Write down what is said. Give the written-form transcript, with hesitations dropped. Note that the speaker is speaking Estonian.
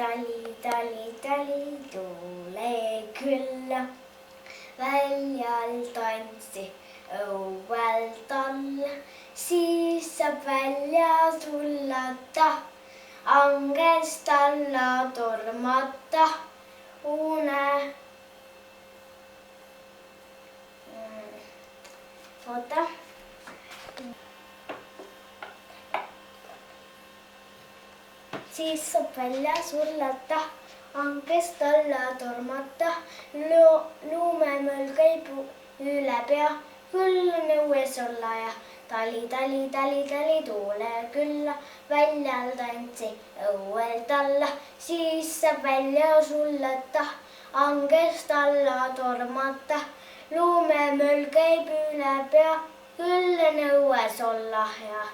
tali, tule külla. Väljal tantsi õuel talla, siis saab välja tullata, angest alla tormata, oota. Siis saab välja sullata, angest alla tormata, luumemöll käib üle pea, küll on õues olla ja tali, tule külla, väljal tantsi õuel talla, siis saab välja sullata, angest alla tormata, luumemöll käib üle pea, küll on õues olla ja